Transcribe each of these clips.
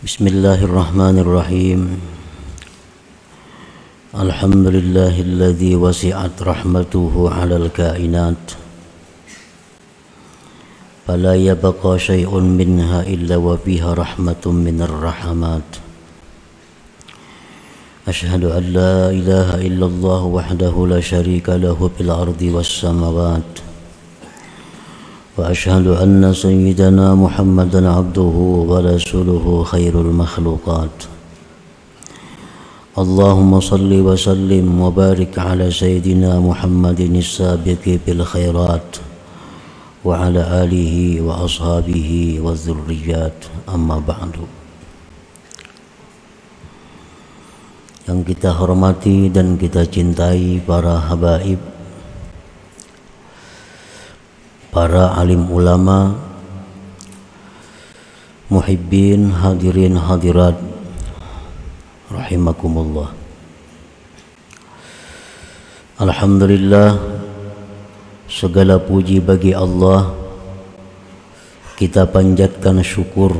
Bismillahirrahmanirrahim. Alhamdulillahilladzi wasi'at rahmatuhu 'alal kainat. Fala yabqa syai'un minha illa wa fiha rahmatun minar rahamat. Ashhadu an la ilaha illallah wahdahu la syarika lahu fil ardi was samawat. وأشهد أن سيدنا محمدًا عبده ورسوله خير المخلوقات. اللهم صل وسلم وبارك على سيدنا محمد السابق بالخيرات وعلى آله وأصحابه والذريات. أما بعد. Yang kita hormati dan kita cintai para habaib, para alim ulama, muhibbin, hadirin hadirat rahimakumullah. Alhamdulillah, segala puji bagi Allah. Kita panjatkan syukur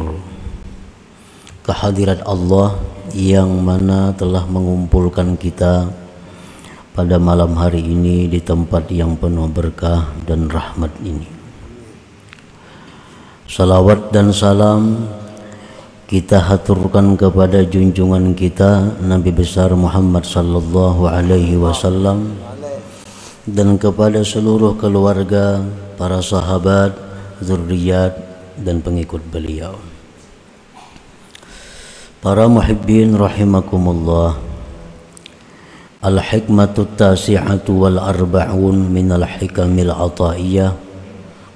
kehadirat Allah yang mana telah mengumpulkan kita pada malam hari ini di tempat yang penuh berkah dan rahmat ini. Salawat dan salam kita haturkan kepada junjungan kita Nabi besar Muhammad sallallahu alaihi wasallam dan kepada seluruh keluarga, para sahabat, zuriat dan pengikut beliau. Para muhibbin rahimakumullah. Al-hikmatu tasi'atu wal arba'un minal hikamil ataiyah.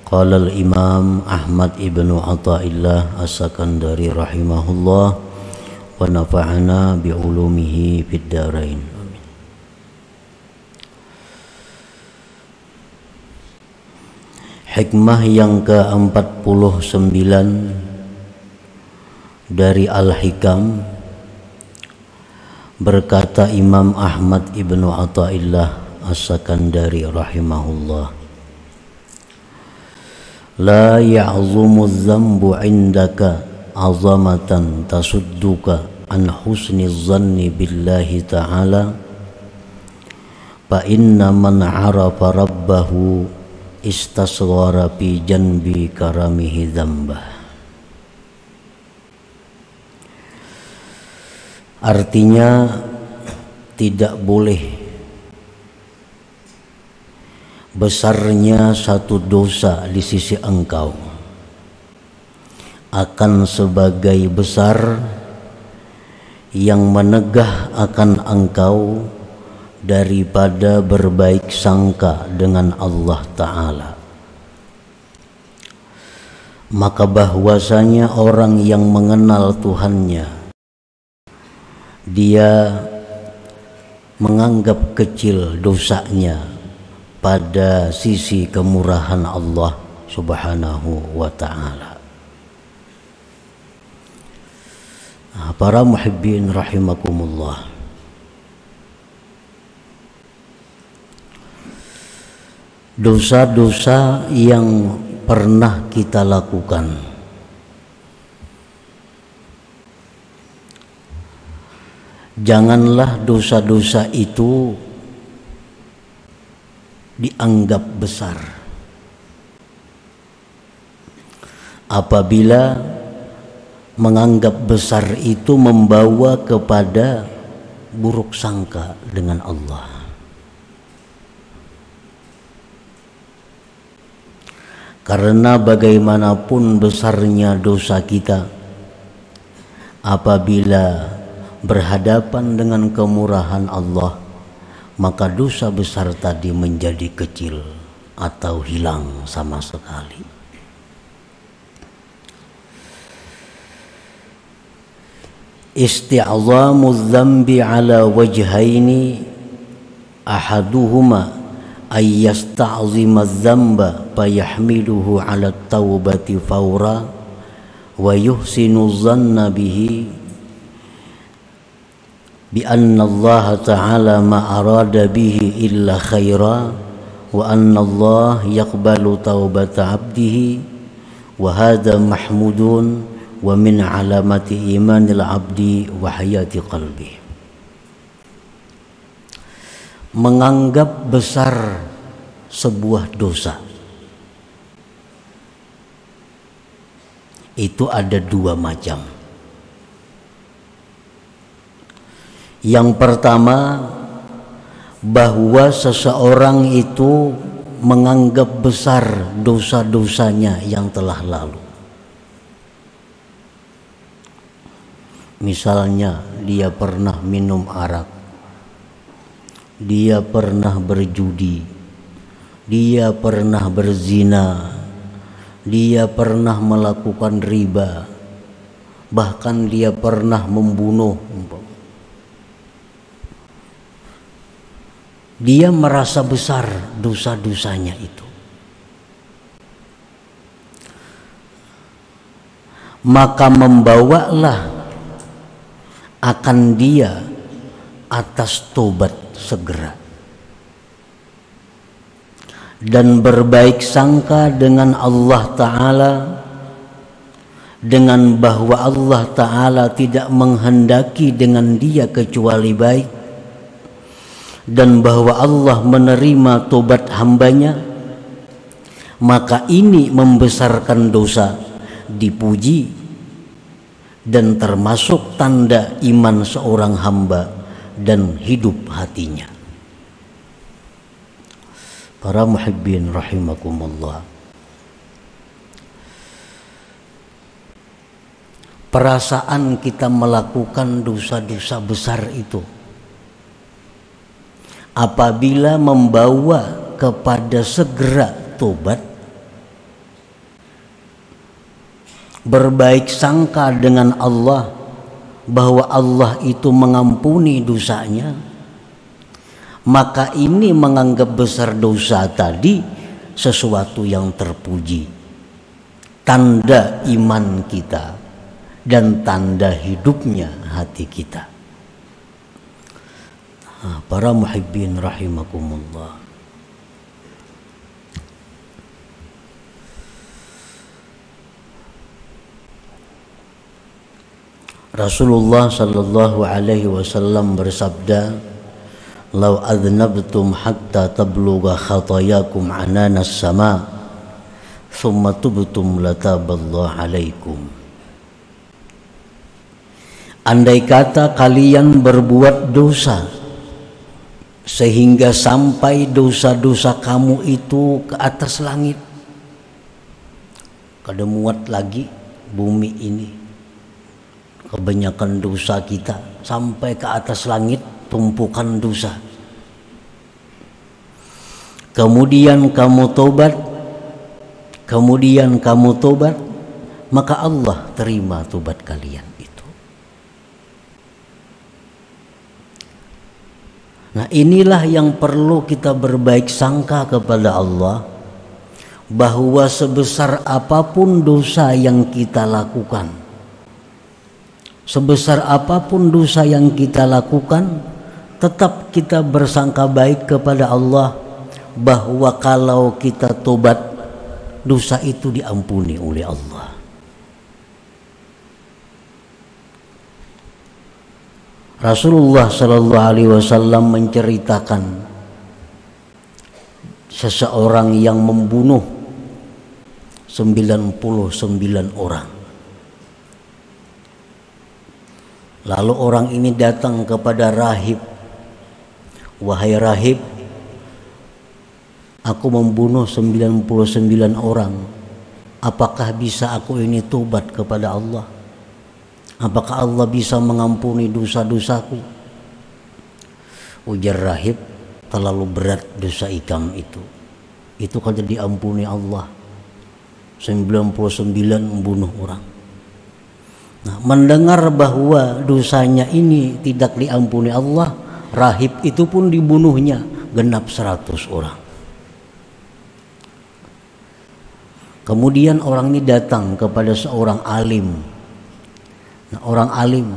Qala al-imam Ahmad ibnu Athaillah as-Sakandari rahimahullah wa nafa'ana bi'ulumihi fid darain. Amin. Hikmah yang ke-49 dari Al-Hikam. Berkata Imam Ahmad ibnu Athaillah as-Sakandari rahimahullah, la ya'zumu dhanbu indaka azamatan tasudduka an husni zanni billahi ta'ala fa inna man 'arafa rabbahu istasghara fi janbi karamihi dzambah. Artinya, tidak boleh besarnya satu dosa di sisi engkau akan sebagai besar yang menegah akan engkau daripada berbaik sangka dengan Allah Ta'ala. Maka bahwasanya orang yang mengenal Tuhannya, dia menganggap kecil dosanya pada sisi kemurahan Allah Subhanahu wa ta'ala. Para muhibbin rahimakumullah. Dosa-dosa yang pernah kita lakukan, janganlah dosa-dosa itu dianggap besar. Apabila menganggap besar itu membawa kepada buruk sangka dengan Allah. Karena bagaimanapun besarnya dosa kita, apabila berhadapan dengan kemurahan Allah, maka dosa besar tadi menjadi kecil atau hilang sama sekali. Isti'zamu dzambi ala wajhaini ahaduhuma ay yasta'zima dzamba fayahmiluhu ala taubati fawra wa yuhsinu dhanna bihi bi anna Allah Ta'ala ma arada bihi illa khaira wa anna Allah yaqbalu taubata abdihi wa hadha mahmudun wa min alamati imanil abdi wa hayati qalbi. Menganggap besar sebuah dosa itu ada dua macam. Yang pertama, bahwa seseorang itu menganggap besar dosa-dosanya yang telah lalu. Misalnya dia pernah minum arak, dia pernah berjudi, dia pernah berzina, dia pernah melakukan riba, bahkan dia pernah membunuh. Dia merasa besar dosa-dosanya itu. Maka membawalah akan dia atas tobat segera dan berbaik sangka dengan Allah Ta'ala, dengan bahwa Allah Ta'ala tidak menghendaki dengan dia kecuali baik, dan bahwa Allah menerima tobat hambanya. Maka ini membesarkan dosa, dipuji, dan termasuk tanda iman seorang hamba dan hidup hatinya. Para muhibbin rahimakumullah, perasaan kita melakukan dosa-dosa besar itu apabila membawa kepada segera tobat, berbaik sangka dengan Allah bahwa Allah itu mengampuni dosanya, maka ini menganggap besar dosa tadi sesuatu yang terpuji, tanda iman kita dan tanda hidupnya hati kita. Para muhibbin rahimakumullah, Rasulullah sallallahu alaihi wasallam bersabda, "Lau adnabtum hatta tablugha khatayakum ananas sama, thumma tubtum lataballahu alaikum." Andai kata kalian berbuat dosa sehingga sampai dosa-dosa kamu itu ke atas langit, kada muat lagi bumi ini, kebanyakan dosa kita sampai ke atas langit, tumpukan dosa. Kemudian kamu tobat, maka Allah terima tobat kalian itu. Nah, inilah yang perlu kita berbaik sangka kepada Allah, bahwa sebesar apapun dosa yang kita lakukan, sebesar apapun dosa yang kita lakukan, tetap kita bersangka baik kepada Allah bahwa kalau kita tobat, dosa itu diampuni oleh Allah. Rasulullah sallallahu alaihi wasallam menceritakan seseorang yang membunuh 99 orang. Lalu orang ini datang kepada rahib, "Wahai rahib, aku membunuh 99 orang. Apakah bisa aku ini tobat kepada Allah? Apakah Allah bisa mengampuni dosa-dosaku?" Ujar rahib, "Terlalu berat dosa ikam itu. Itu kalau diampuni Allah. 99 membunuh orang." Nah, mendengar bahwa dosanya ini tidak diampuni Allah, rahib itu pun dibunuhnya genap 100 orang. Kemudian orang ini datang kepada seorang alim. Nah, orang alim,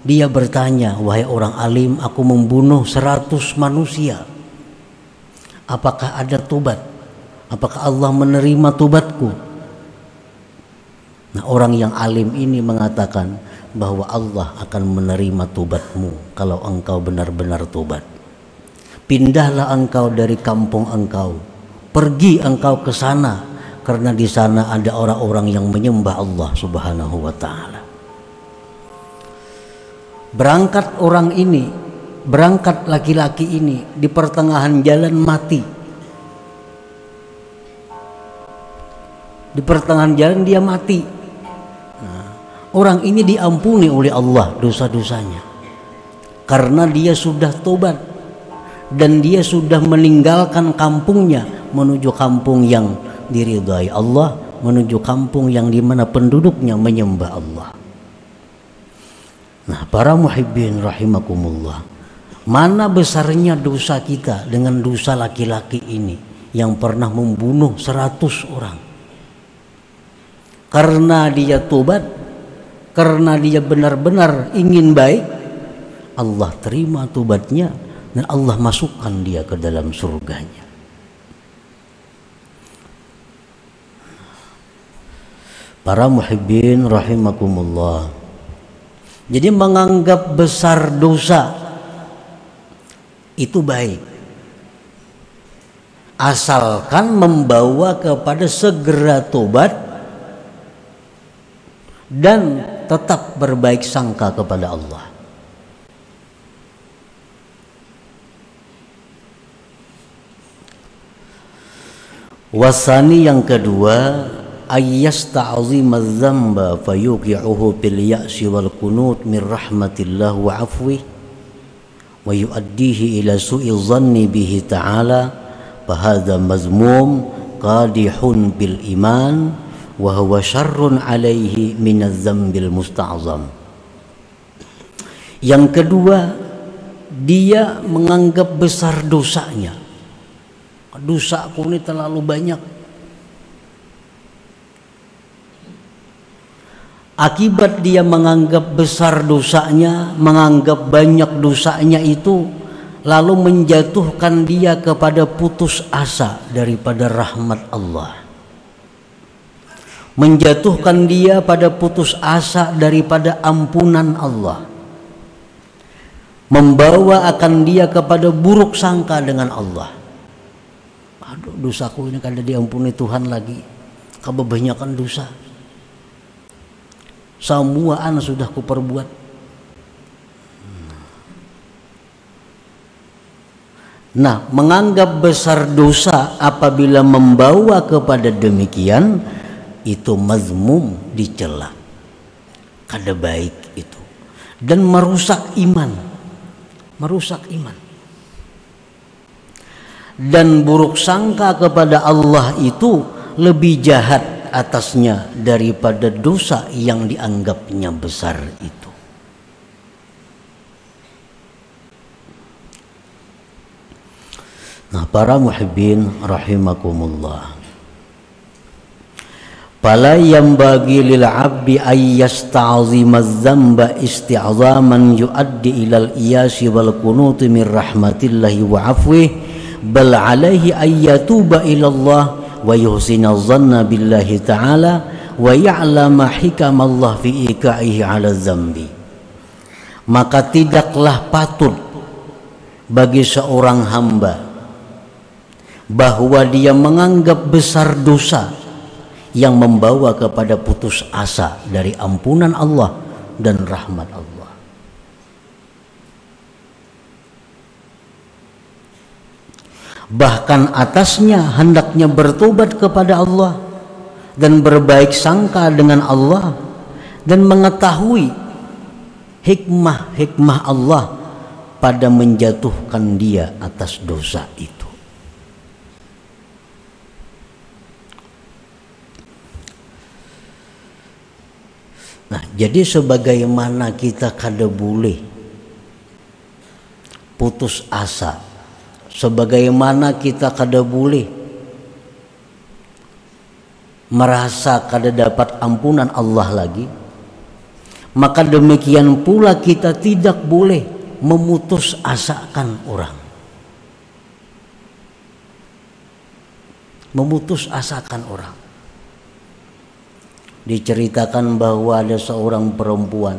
dia bertanya, "Wahai orang alim, aku membunuh 100 manusia. Apakah ada tobat? Apakah Allah menerima tobatku?" Nah, orang yang alim ini mengatakan bahwa Allah akan menerima tobatmu kalau engkau benar-benar tobat. Pindahlah engkau dari kampung engkau, pergi engkau ke sana, karena di sana ada orang-orang yang menyembah Allah Subhanahu wa taala. Berangkat orang ini, berangkat laki-laki ini, di pertengahan jalan mati. Di pertengahan jalan dia mati. Nah, orang ini diampuni oleh Allah dosa-dosanya karena dia sudah tobat dan dia sudah meninggalkan kampungnya menuju kampung yang diridhai Allah, menuju kampung yang dimana penduduknya menyembah Allah. Nah, para muhibbin rahimakumullah, mana besarnya dosa kita dengan dosa laki-laki ini yang pernah membunuh 100 orang. Karena dia tobat, karena dia benar-benar ingin baik, Allah terima tobatnya dan Allah masukkan dia ke dalam surganya. Para muhibbin rahimakumullah, jadi menganggap besar dosa itu baik, asalkan membawa kepada segera tobat dan tetap berbaik sangka kepada Allah. Wasani yang kedua, ayyasta'zima dzamba fayuqi'uhu bil ya'si wal qunut min rahmatillah wa afwi wa yu'addihi ila su'i dhanni bihi ta'ala fa hadza mazmum qadihun bil iman wa huwa syarrun alaihi minadz dzambil musta'zam. Yang kedua, dia menganggap besar dosanya. Dosaku ini terlalu banyak. Akibat dia menganggap besar dosanya, menganggap banyak dosanya itu, lalu menjatuhkan dia kepada putus asa daripada rahmat Allah, menjatuhkan dia pada putus asa daripada ampunan Allah, membawa akan dia kepada buruk sangka dengan Allah. Aduh, dosaku ini kada diampuni Tuhan lagi, kebanyakan dosa, semua anak sudah kuperbuat. Nah, menganggap besar dosa apabila membawa kepada demikian, itu mazmum, dicela, kada baik itu, dan merusak iman, dan buruk sangka kepada Allah itu lebih jahat atasnya daripada dosa yang dianggapnya besar itu. Nah, para muhibbin rahimakumullah, fala yanbaghi lil 'abdi ay yasta'zima adz-dzamba isti'zaman yuaddi ilal iyasi wal qunut min rahmatillahi wa 'afwihi, bal 'alaihi ay yatuba ila Allah wa yuhsina dhanna billahi ta'ala wa ya'lama hikamallah fi iqa'ihi 'ala dzambi. Maka tidaklah patut bagi seorang hamba bahwa dia menganggap besar dosa yang membawa kepada putus asa dari ampunan Allah dan rahmat Allah. Bahkan atasnya hendaknya bertobat kepada Allah dan berbaik sangka dengan Allah dan mengetahui hikmah-hikmah Allah pada menjatuhkan dia atas dosa itu. Nah, jadi sebagaimana kita kada boleh putus asa, sebagaimana kita kada boleh merasa kada dapat ampunan Allah lagi, maka demikian pula kita tidak boleh memutus asakan orang. Memutus asakan orang. diceritakan bahwa ada seorang perempuan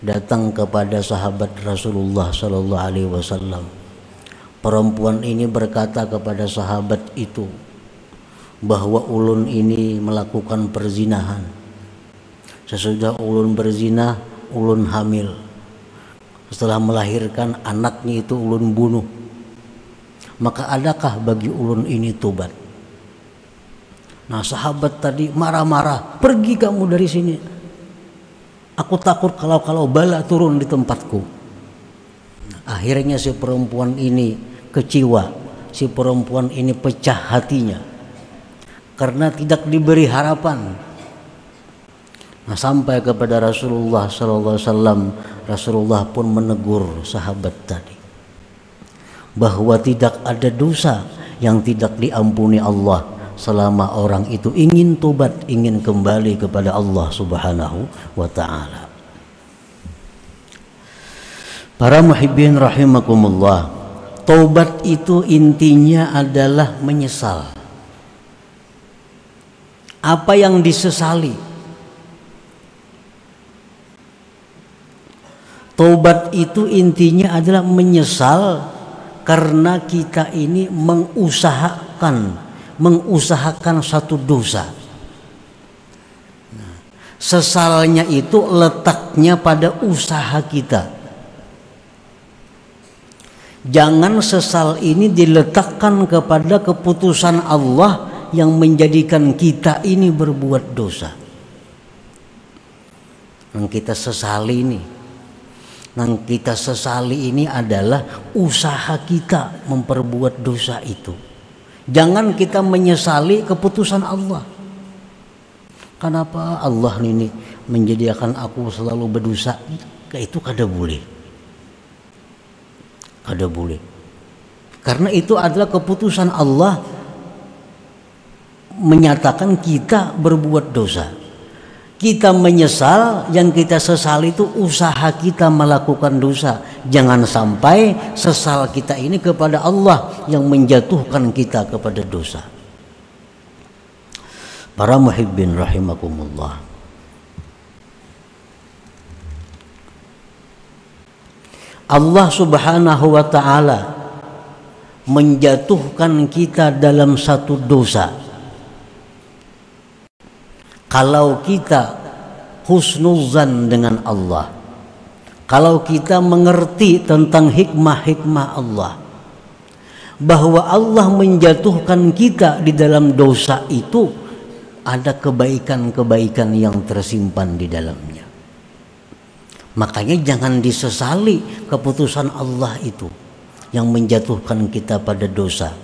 datang kepada sahabat Rasulullah Sallallahu Alaihi Wasallam. Perempuan ini berkata kepada sahabat itu bahwa ulun ini melakukan perzinahan. Sesudah ulun berzina, ulun hamil. Setelah melahirkan anaknya itu ulun bunuh. Maka adakah bagi ulun ini tobat? Nah, sahabat tadi marah-marah, pergi kamu dari sini. Aku takut kalau bala turun di tempatku. Akhirnya si perempuan ini kecewa, si perempuan ini pecah hatinya karena tidak diberi harapan. Nah, sampai kepada Rasulullah SAW, Rasulullah pun menegur sahabat tadi bahwa tidak ada dosa yang tidak diampuni Allah selama orang itu ingin tobat, ingin kembali kepada Allah Subhanahu wa ta'ala. Para muhibbin rahimakumullah, tobat itu intinya adalah menyesal. Apa yang disesali? Tobat itu intinya adalah menyesal karena kita ini mengusahakan satu dosa. Nah, sesalnya itu letaknya pada usaha kita. Jangan sesal ini diletakkan kepada keputusan Allah yang menjadikan kita ini berbuat dosa. Yang kita sesali ini adalah usaha kita memperbuat dosa itu. Jangan kita menyesali keputusan Allah. Kenapa Allah ini menjadikan aku selalu berdosa? Itu kada boleh. Kada boleh. Karena itu adalah keputusan Allah menyatakan kita berbuat dosa. Kita menyesal, yang kita sesali itu usaha kita melakukan dosa. Jangan sampai sesal kita ini kepada Allah yang menjatuhkan kita kepada dosa. Para muhibbin rahimakumullah, Allah Subhanahu wa ta'ala menjatuhkan kita dalam satu dosa kalau kita husnuzan dengan Allah, kalau kita mengerti tentang hikmah-hikmah Allah, bahwa Allah menjatuhkan kita di dalam dosa itu ada kebaikan-kebaikan yang tersimpan di dalamnya. Makanya jangan disesali keputusan Allah itu yang menjatuhkan kita pada dosa.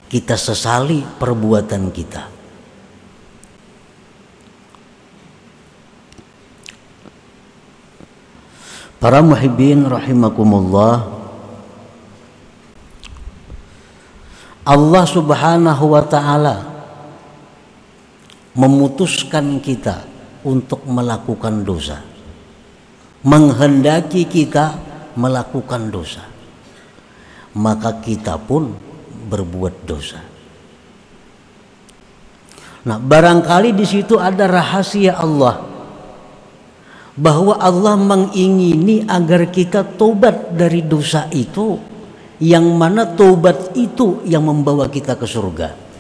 Kita sesali perbuatan kita. Para muhibbin rahimakumullah, Allah Subhanahu wa ta'ala memutuskan kita untuk melakukan dosa, menghendaki kita melakukan dosa, maka kita pun berbuat dosa. Nah, barangkali di situ ada rahasia Allah, bahwa Allah mengingini agar kita tobat dari dosa itu, yang mana tobat itu yang membawa kita ke surga.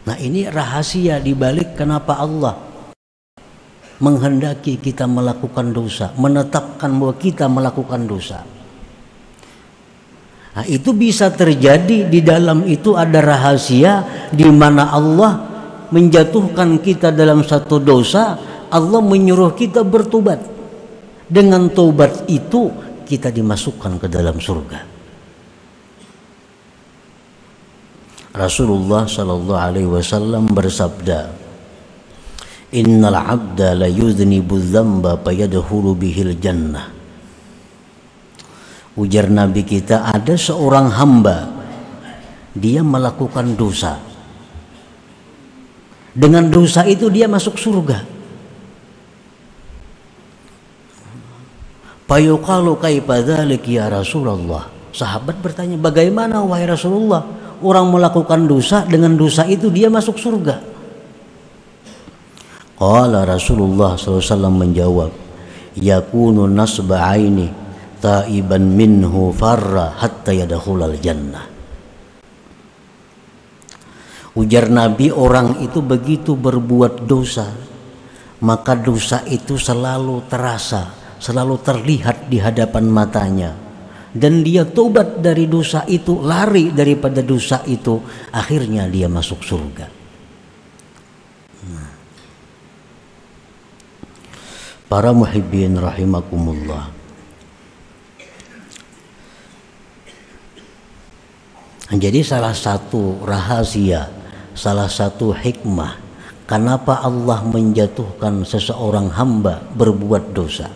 Nah, ini rahasia dibalik kenapa Allah menghendaki kita melakukan dosa, menetapkan bahwa kita melakukan dosa. Nah, itu bisa terjadi, di dalam itu ada rahasia di mana Allah menjatuhkan kita dalam satu dosa, Allah menyuruh kita bertobat. Dengan tobat itu kita dimasukkan ke dalam surga. Rasulullah sallallahu alaihi wasallam bersabda, "Innal 'abda la yudhnibu dzamba fayadkhulu bihil jannah." Ujar Nabi kita, ada seorang hamba, dia melakukan dosa. Dengan dosa itu dia masuk surga. Fayuqalu kaifa dzalik ya Rasulullah? Sahabat bertanya, bagaimana wahai Rasulullah, orang melakukan dosa, dengan dosa itu dia masuk surga? Qala Rasulullah SAW menjawab, yakunu nasba aini taiban minhu farra hatta yadkhulal jannah. Ujar Nabi, orang itu begitu berbuat dosa, maka dosa itu selalu terasa, selalu terlihat di hadapan matanya, dan dia tobat dari dosa itu, lari daripada dosa itu, akhirnya dia masuk surga. Para muhibbin rahimakumullah, jadi salah satu rahasia, salah satu hikmah kenapa Allah menjatuhkan seseorang hamba berbuat dosa,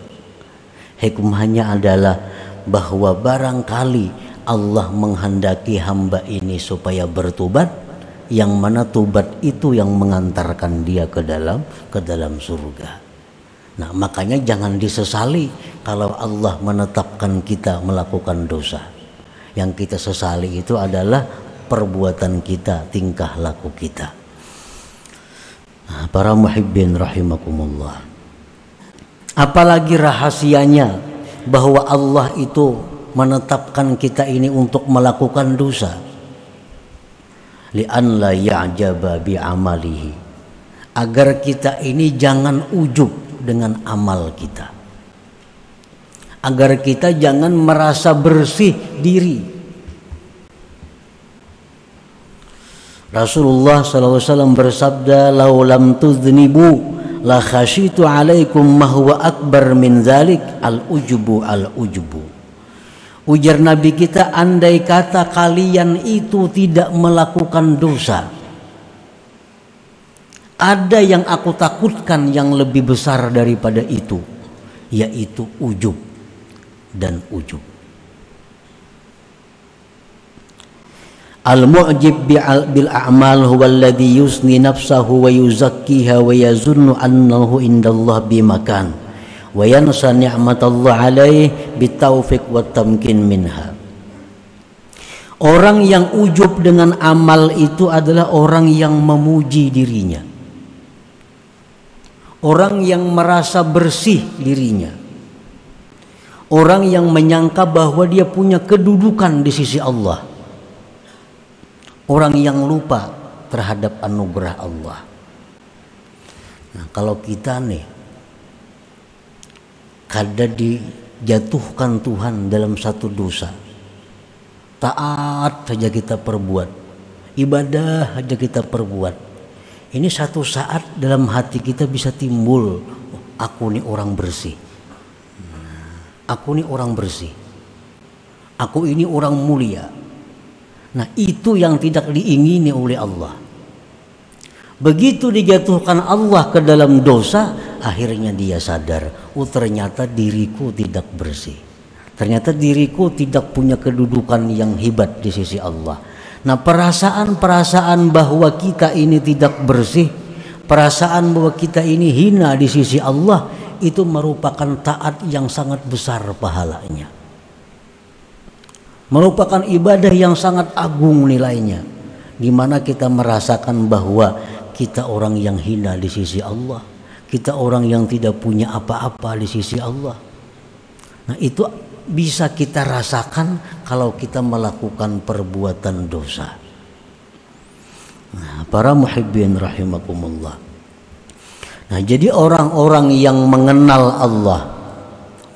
hikmahnya adalah bahwa barangkali Allah menghendaki hamba ini supaya bertobat, yang mana tobat itu yang mengantarkan dia ke dalam surga. Nah, makanya jangan disesali kalau Allah menetapkan kita melakukan dosa. Yang kita sesali itu adalah perbuatan kita, tingkah laku kita. Nah, para muhibbin rahimakumullah, apalagi rahasianya bahwa Allah itu menetapkan kita ini untuk melakukan dosa, li'an la ya'jaba bi'amalihi, agar kita ini jangan ujub dengan amal kita, agar kita jangan merasa bersih diri. Rasulullah SAW bersabda, "Lau lam tudznibu la khasyitu alaikum ma huwa akbar min dzalik al-ujubu al-ujubu." Ujar Nabi kita, andai kata kalian itu tidak melakukan dosa, ada yang aku takutkan yang lebih besar daripada itu, yaitu ujub dan ujub. Al-mu'jib bil a'mal huwa alladhi yusni nafsahu wa yuzakkiha wa yazunnu annahu indallah bimakan wa yansa ni'matallah alaih bitaufiq wa tamkin minha. Orang yang ujub dengan amal itu adalah orang yang memuji dirinya, orang yang merasa bersih dirinya, orang yang menyangka bahwa dia punya kedudukan di sisi Allah, orang yang lupa terhadap anugerah Allah. Nah, kalau kita nih kadang dijatuhkan Tuhan dalam satu dosa, taat saja kita perbuat, ibadah saja kita perbuat, ini satu saat dalam hati kita bisa timbul, aku ini orang bersih, aku ini orang bersih, aku ini orang mulia. Nah, itu yang tidak diingini oleh Allah. Begitu dijatuhkan Allah ke dalam dosa, akhirnya dia sadar, oh ternyata diriku tidak bersih, ternyata diriku tidak punya kedudukan yang hebat di sisi Allah. Nah, perasaan-perasaan bahwa kita ini tidak bersih, perasaan bahwa kita ini hina di sisi Allah, itu merupakan taat yang sangat besar pahalanya, merupakan ibadah yang sangat agung nilainya, di mana kita merasakan bahwa kita orang yang hina di sisi Allah, kita orang yang tidak punya apa-apa di sisi Allah. Nah, itu bisa kita rasakan kalau kita melakukan perbuatan dosa. Nah, para muhibbin rahimakumullah, nah jadi orang-orang yang mengenal Allah,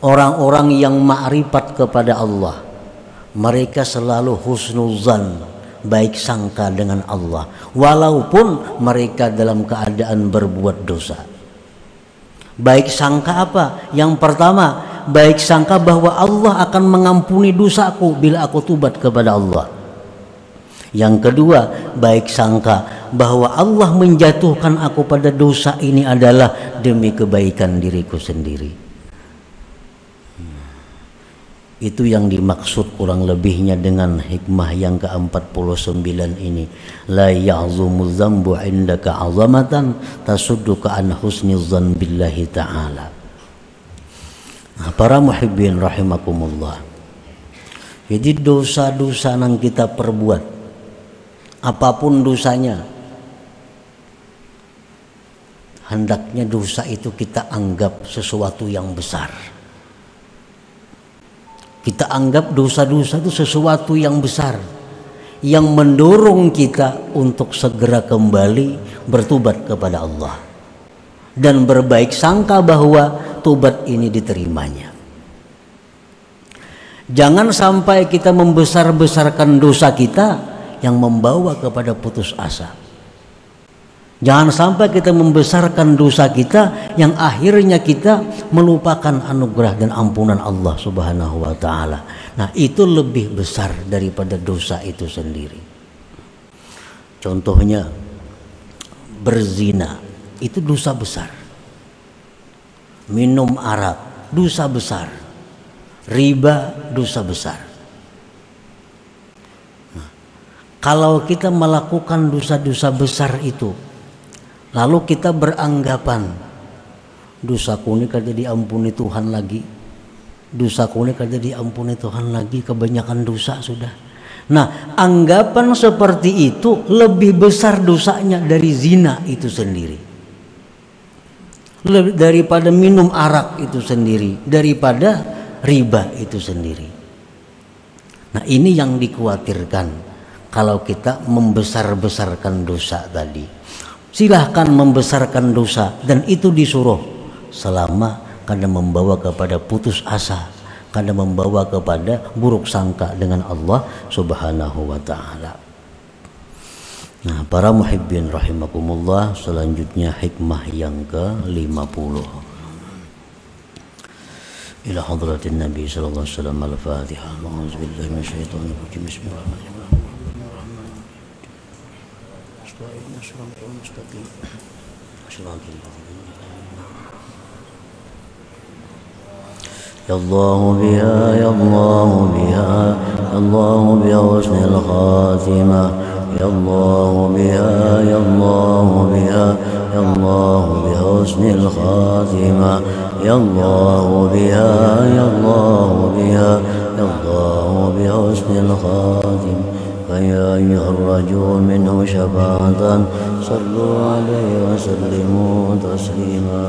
orang-orang yang ma'rifat kepada Allah, mereka selalu husnuzan, baik sangka dengan Allah, walaupun mereka dalam keadaan berbuat dosa. Baik sangka apa? Yang pertama, baik sangka bahwa Allah akan mengampuni dosaku bila aku tobat kepada Allah. Yang kedua, baik sangka bahwa Allah menjatuhkan aku pada dosa ini adalah demi kebaikan diriku sendiri. Itu yang dimaksud kurang lebihnya dengan hikmah yang ke-49 ini. La ya'zumu dzambu 'indaka 'azamatan tasudduka an husnizzan billahi ta'ala. Nah, para muhibbin rahimakumullah, Jadi dosa-dosa yang kita perbuat, apapun dosanya, hendaknya dosa itu kita anggap sesuatu yang besar. Kita anggap dosa-dosa itu sesuatu yang besar, yang mendorong kita untuk segera kembali bertobat kepada Allah dan berbaik sangka bahwa tobat ini diterimanya. Jangan sampai kita membesar-besarkan dosa kita yang membawa kepada putus asa. Jangan sampai kita membesarkan dosa kita yang akhirnya kita melupakan anugerah dan ampunan Allah Subhanahu wa taala. Nah, itu lebih besar daripada dosa itu sendiri. Contohnya berzina, itu dosa besar. Minum arak, dosa besar. Riba, dosa besar. Nah, kalau kita melakukan dosa-dosa besar itu, lalu kita beranggapan dosaku ini kada diampuni Tuhan lagi, dosaku ini kada diampuni Tuhan lagi, kebanyakan dosa sudah. Nah, anggapan seperti itu lebih besar dosanya dari zina itu sendiri, daripada minum arak itu sendiri, daripada riba itu sendiri. Nah, ini yang dikhawatirkan kalau kita membesar-besarkan dosa tadi. Silahkan membesarkan dosa, dan itu disuruh selama kada membawa kepada putus asa, kada membawa kepada buruk sangka dengan Allah Subhanahu wa taala. Nah, para muhibbin rahimakumullah, selanjutnya hikmah yang ke-50. Ila hadratin Nabi sallallahu alaihi wasallam. Al-Fatihah. A'udzu billahi minasyaitonir rajim. Bismillahirrahmanirrahim. Ya Allah biha, ya Allah biha, ya Allah bi husnil khatimah. Ya Allah biha, ya Allah biha, ya Allah bi husnil khatimah. Ya Allah biha, ya Allah biha, ya Allah bi husnil khatimah. فيا أيها الرجل منه شفاعة صلوا عليه وسلموا تسليما.